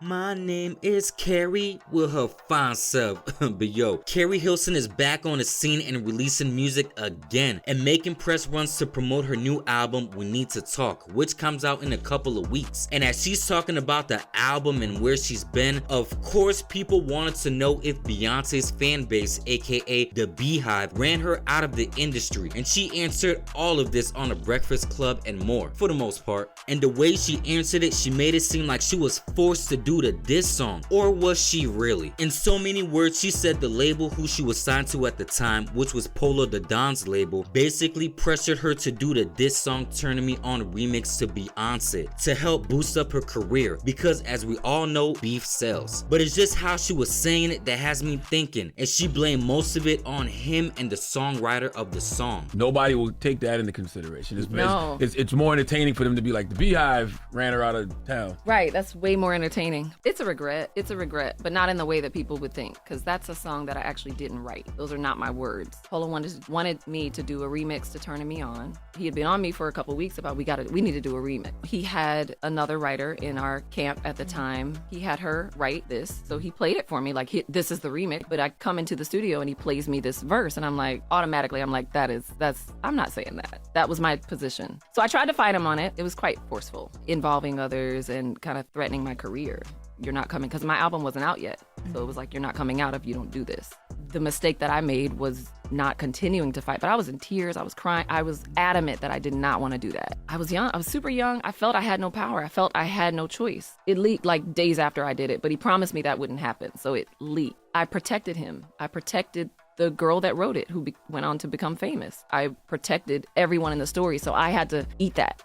My name is Keri with her fine self. But yo, Keri Hilson is back on the scene and releasing music again and making press runs to promote her new album We Need to Talk, which comes out in a couple of weeks. And as she's talking about the album and where she's been, of course people wanted to know if Beyonce's fan base, aka the Beehive, ran her out of the industry, and she answered all of this on The Breakfast Club and more, for the most part. And the way she answered it, she made it seem like she was forced to do the diss song, or was she really? In so many words, she said the label who she was signed to at the time, which was Polo the Don's label, basically pressured her to do the diss song Turning Me On remix to Beyonce to help boost up her career, because as we all know, beef sells. But it's just how she was saying it that has me thinking, and she blamed most of it on him and the songwriter of the song. Nobody will take that into consideration. No. It's more entertaining for them to be like, the Beehive ran her out of town. Right, that's way more entertaining. It's a regret, but not in the way that people would think, because that's a song that I actually didn't write. Those are not my words. Polo wanted me to do a remix to Turning Me On. He had been on me for a couple weeks about we need to do a remix. He had another writer in our camp at the time. He had her write this, so he played it for me like this is the remix. But I come into the studio and he plays me this verse, and I'm like, automatically, I'm like, I'm not saying that. That was my position. So I tried to fight him on it. It was quite forceful, involving others and kind of threatening my career. You're not coming, because my album wasn't out yet. So it was like, you're not coming out if you don't do this. The mistake that I made was not continuing to fight, but I was in tears, I was crying, I was adamant that I did not want to do that. I was young, I was super young, I felt I had no power, I felt I had no choice. It leaked like days after I did it, but he promised me that wouldn't happen, so it leaked. I protected him, I protected the girl that wrote it, who went on to become famous. I protected everyone in the story, so I had to eat that.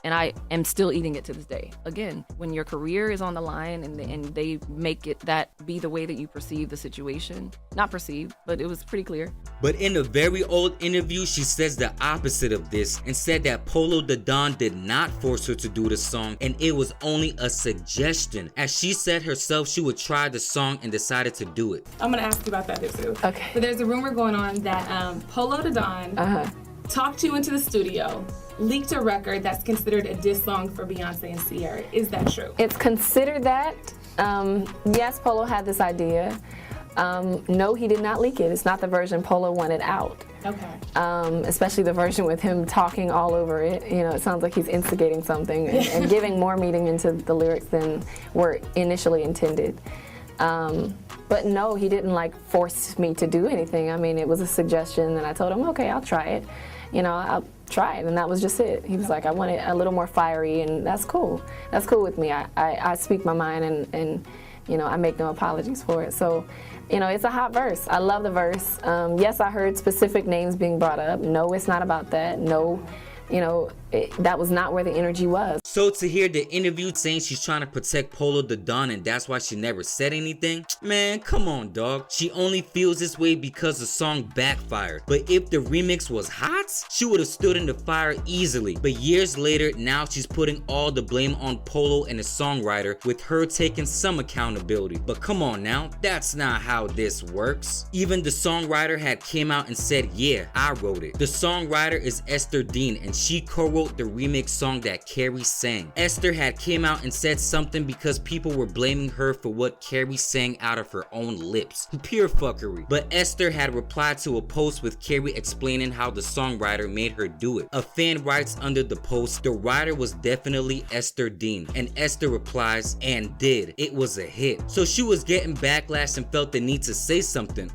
And I am still eating it to this day. Again, when your career is on the line and they make it that be the way that you perceive the situation, not perceive, but it was pretty clear. But in a very old interview, she says the opposite of this and said that Polo the Don did not force her to do the song, and it was only a suggestion. As she said herself, she would try the song and decided to do it. I'm gonna ask you about that too. Okay. But there's a rumor going on that Polo the Don talked you into the studio, leaked a record that's considered a diss song for Beyonce and Sierra. Is that true? It's considered that. Yes, Polo had this idea. No, he did not leak it. It's not the version Polo wanted out. Okay. Especially the version with him talking all over it. You know, it sounds like he's instigating something and giving more meaning into the lyrics than were initially intended. But no, he didn't like force me to do anything. I mean, it was a suggestion, and I told him, okay, I'll try it. You know, I'll try it, and that was just it. He was like, I want it a little more fiery, and that's cool. That's cool with me. I speak my mind, and you know, I make no apologies for it. So, you know, it's a hot verse. I love the verse. Yes, I heard specific names being brought up. No, it's not about that. No, you know, that was not where the energy was. So to hear the interview saying she's trying to protect Polo the Don and that's why she never said anything, man, come on, dog. She only feels this way because the song backfired. But if the remix was hot, she would have stood in the fire easily. But years later, now she's putting all the blame on Polo and the songwriter, with her taking some accountability. But come on now, that's not how this works. Even the songwriter had came out and said, yeah, I wrote it. The songwriter is Esther Dean, and she co-wrote the remix song that Keri sang. Esther had came out and said something because people were blaming her for what Keri sang out of her own lips. Pure fuckery. But Esther had replied to a post with Keri explaining how the songwriter made her do it. A fan writes under the post, the writer was definitely Esther Dean, and Esther replies, and did. It was a hit. So she was getting backlash and felt the need to say something.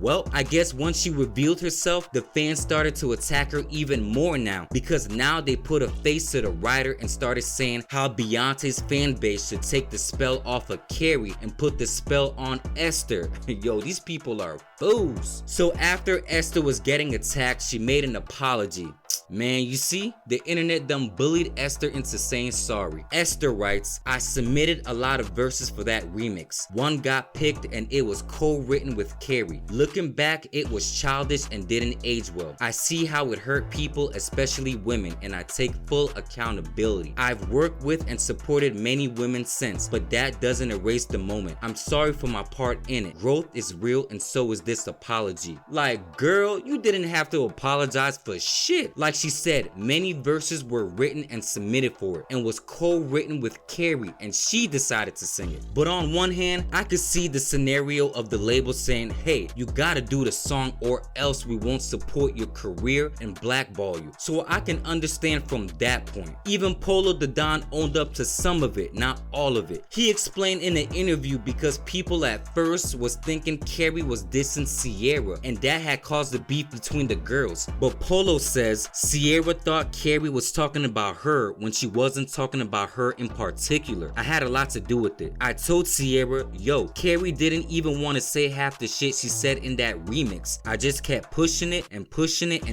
Well, I guess once she revealed herself, the fans started to attack her even more now, because now they put a face to the writer and started saying how Beyonce's fan base should take the spell off of Keri and put the spell on Esther. Yo, these people are fools. So after Esther was getting attacked, she made an apology. Man, you see, the internet done bullied Esther into saying sorry. Esther writes, I submitted a lot of verses for that remix. One got picked and it was co-written with Keri. Looking back, it was childish and didn't age well. I see how it hurt people, especially women, and I take full accountability. I've worked with and supported many women since, but that doesn't erase the moment. I'm sorry for my part in it. Growth is real and so is this apology. Like, girl, you didn't have to apologize for shit. Like she said, many verses were written and submitted for it and was co-written with Keri, and she decided to sing it. But on one hand, I could see the scenario of the label saying, hey, you gotta do the song or else we won't support your career and blackball you. So I can understand from that point. Even Polo the Don owned up to some of it, not all of it. He explained in an interview because people at first was thinking Keri was dissing Sierra and that had caused the beef between the girls. But Polo says Sierra thought Keri was talking about her when she wasn't talking about her in particular. I had a lot to do with it. I told Sierra, yo, Keri didn't even want to say half the shit she said in that remix. I just kept pushing it and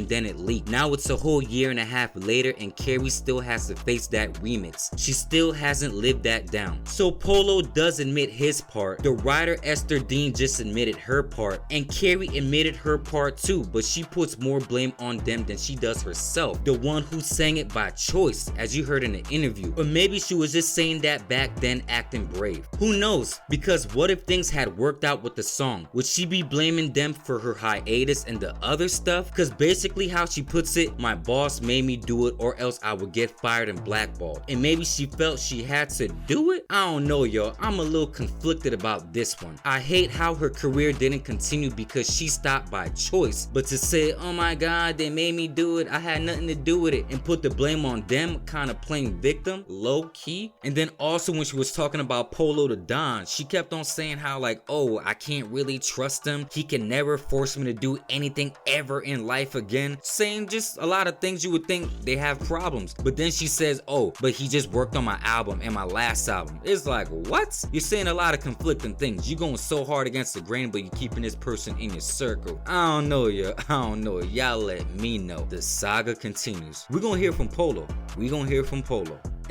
then it leaked. Now it's a whole year and a half later and Keri still has to face that remix. She still hasn't lived that down. So Polo does admit his part. The writer Esther Dean just admitted her part and Keri admitted her part too, but she puts more blame on them than she does herself, the one who sang it by choice, as you heard in the interview. Or maybe she was just saying that back then acting brave. Who knows? Because what if things had worked out with the song? Would she be blaming them for her hiatus and the other stuff? Because basically how she puts it, my boss made me do it or else I would get fired and blackballed. And maybe she felt she had to do it? I don't know, y'all. I'm a little conflicted about this one. I hate how her career didn't continue because she stopped by choice. But to say, oh my god, they made me do it, I had nothing to do with it, and put the blame on them, kind of playing victim, low key. And then also when she was talking about Polo the Don, she kept on saying how like, oh, I can't really trust him. He can never force me to do anything ever in life again. Saying just a lot of things you would think they have problems. But then she says, oh, but he just worked on my album and my last album. It's like, what? You're saying a lot of conflicting things. You're going so hard against the grain, but you're keeping this person in your circle. I don't know, y'all. I don't know. Y'all let me know. The saga continues. We're gonna hear from Polo.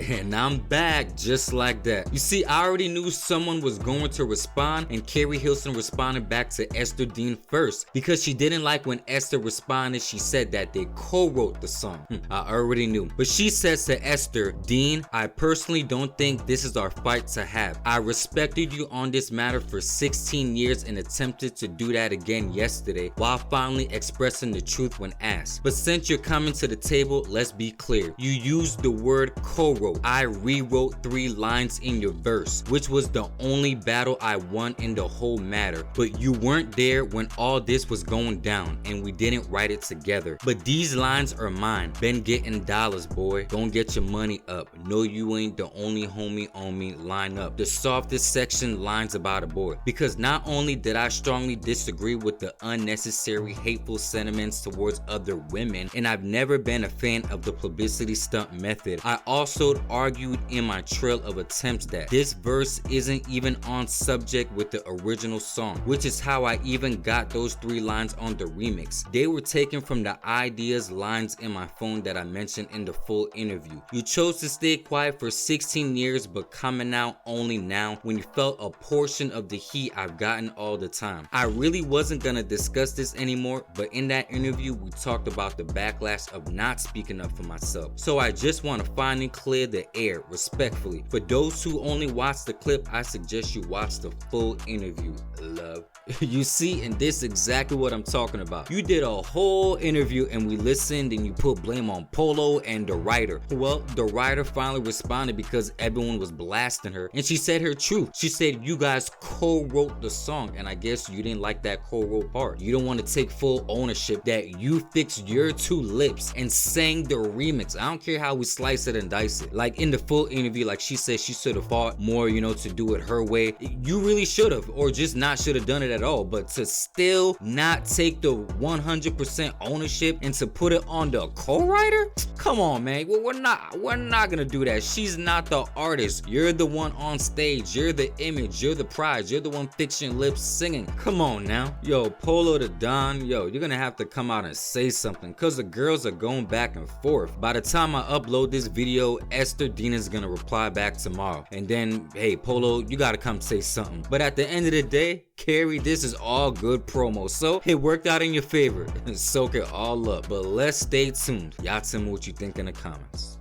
And I'm back just like that. You see, I already knew someone was going to respond, and Keri Hilson responded back to Esther Dean first because she didn't like when Esther responded. She said that they co-wrote the song. I already knew. But she says to Esther, Dean, I personally don't think this is our fight to have. I respected you on this matter for 16 years and attempted to do that again yesterday while finally expressing the truth when asked. But since you're coming to the table, let's be clear. You used the word co-wrote. I rewrote 3 lines in your verse, which was the only battle I won in the whole matter. But you weren't there when all this was going down and we didn't write it together. But these lines are mine. Been getting dollars, boy. Don't get your money up. No, you ain't the only homie on me. Line up. The softest section lines about a boy. Because not only did I strongly disagree with the unnecessary hateful sentiments towards other women, and I've never been a fan of the publicity stunt method, I also argued in my trail of attempts that this verse isn't even on subject with the original song, which is how I even got those 3 lines on the remix. They were taken from the ideas lines in my phone that I mentioned in the full interview. You chose to stay quiet for 16 years but coming out only now when you felt a portion of the heat I've gotten all the time. I really wasn't gonna discuss this anymore, but in that interview we talked about the backlash of not speaking up for myself. So I just want to finally clear the air respectfully. For those who only watch the clip, I suggest you watch the full interview. Love. You see, and this is exactly what I'm talking about. You did a whole interview and we listened and you put blame on Polo and the writer. Well, the writer finally responded because everyone was blasting her and she said her truth. She said you guys co-wrote the song and I guess you didn't like that co-wrote part. You don't want to take full ownership that you fixed your 2 lips and sang the remix. I don't care how we slice it and dice it. Like in the full interview, like she said she should have fought more, you know, to do it her way. You really should have, or just not should have done it at all. But to still not take the 100% ownership and to put it on the co-writer? Come on, man. Well, we're not gonna do that. She's not the artist. You're the one on stage. You're the image. You're the prize. You're the one fixing lips singing. Come on now. Yo, Polo the Don, yo, you're gonna have to come out and say something because the girls are going back and forth. By the time I upload this video, Esther Dean is gonna reply back tomorrow. And then, hey, Polo, you gotta come say something. But at the end of the day, Keri, this is all good promo. So it worked out in your favor. Soak it all up. But let's stay tuned. Y'all tell me what you think in the comments.